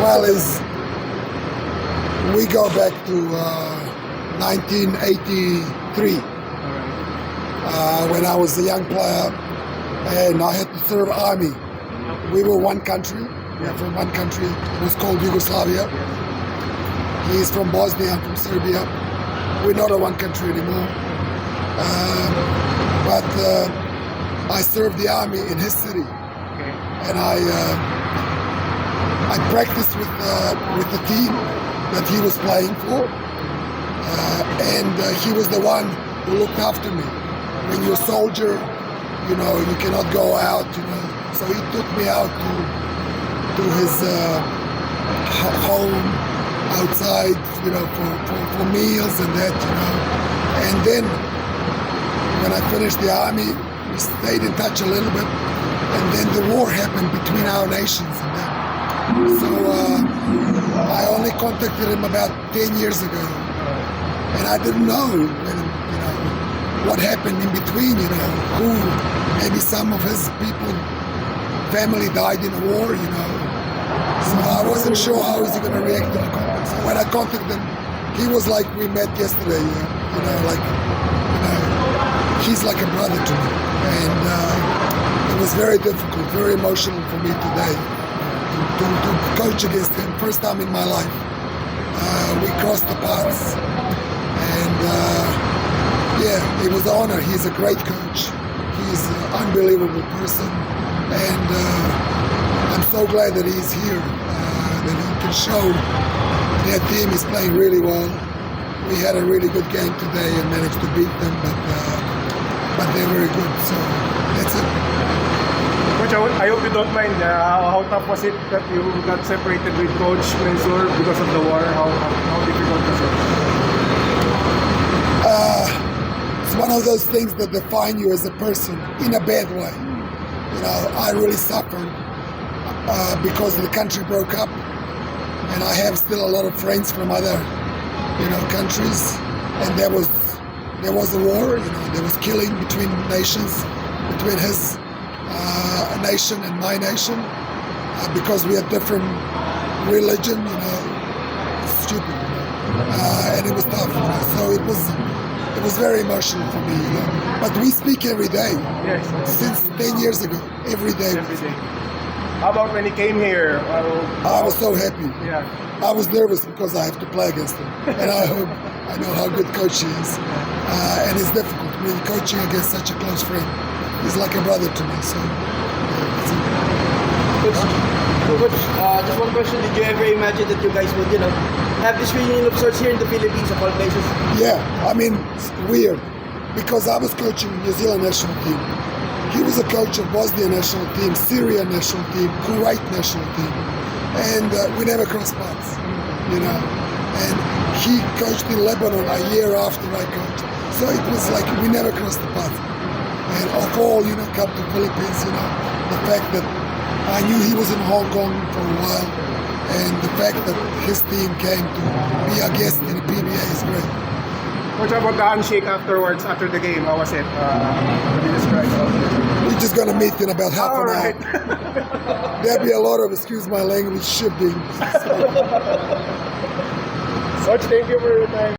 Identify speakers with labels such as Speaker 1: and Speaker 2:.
Speaker 1: Well, we go back to 1983 when I was a young player and I had to serve army. We were one country. We are from one country. It was called Yugoslavia. He's from Bosnia, I'm from Serbia. We're not a one country anymore. But I served the army in his city, and I practiced with the team that he was playing for, and he was the one who looked after me. When you're a soldier, you know, you cannot go out, you know. So he took me out to his home outside, you know, for meals and that, you know. And then when I finished the army, we stayed in touch a little bit, and then the war happened between our nations and that. So I only contacted him about 10 years ago, and I didn't know, you know, what happened in between, you know, maybe some of his people, family died in the war, you know. So I wasn't sure how he was going to react to the contact. So when I contacted him, he was like, we met yesterday, you know, like, you know, he's like a brother to me. And it was very difficult, very emotional for me today to coach against him. First time in my life. We crossed the paths. And yeah, it was an honor. He's a great coach. He's an unbelievable person. And I'm so glad that he's here, that he can show that team is playing really well. We had a really good game today and managed to beat them, but they're very good, so that's it.
Speaker 2: Coach, I hope you don't mind. How tough was it that you got separated with Coach Mensur because of the war? How difficult was it?
Speaker 1: It's one of those things that define you as a person in a bad way. You know, I really suffered because the country broke up, and I have still a lot of friends from other, you know, countries, and there was a war. You know, there was killing between nations, between his nation and my nation, because we had different religion. You know, it's stupid, you know? And it was tough. You know? So it was very emotional for me. You know? But we speak every day.
Speaker 2: Yes.
Speaker 1: Since 10 years ago, every day.
Speaker 2: Every day. How about when he came here?
Speaker 1: I was so happy.
Speaker 2: Yeah.
Speaker 1: I was nervous because I have to play against him, and I know how good coach he is, and it's difficult. I mean, coaching against such a close friend, he's like a brother to me. So,
Speaker 3: Coach, just one question: did you ever imagine that you guys would, you know, have this reunion of sorts here in the Philippines of all places?
Speaker 1: Yeah, I mean, it's weird because I was coaching New Zealand national team. He was a coach of Bosnia national team, Syria national team, Kuwait national team, and we never crossed paths, you know. And he coached in Lebanon a year after I coached, so it was like we never crossed the path. And of all, you know, come to Philippines, you know, the fact that I knew he was in Hong Kong for a while, and the fact that his team came to be a guest in the PBA is great.
Speaker 2: What about the handshake afterwards, after the game? How was it? What did you describe?
Speaker 1: We're just going to meet in about half an hour. There'll be a lot of, excuse my language, shipping.
Speaker 2: Coach, thank you for your time.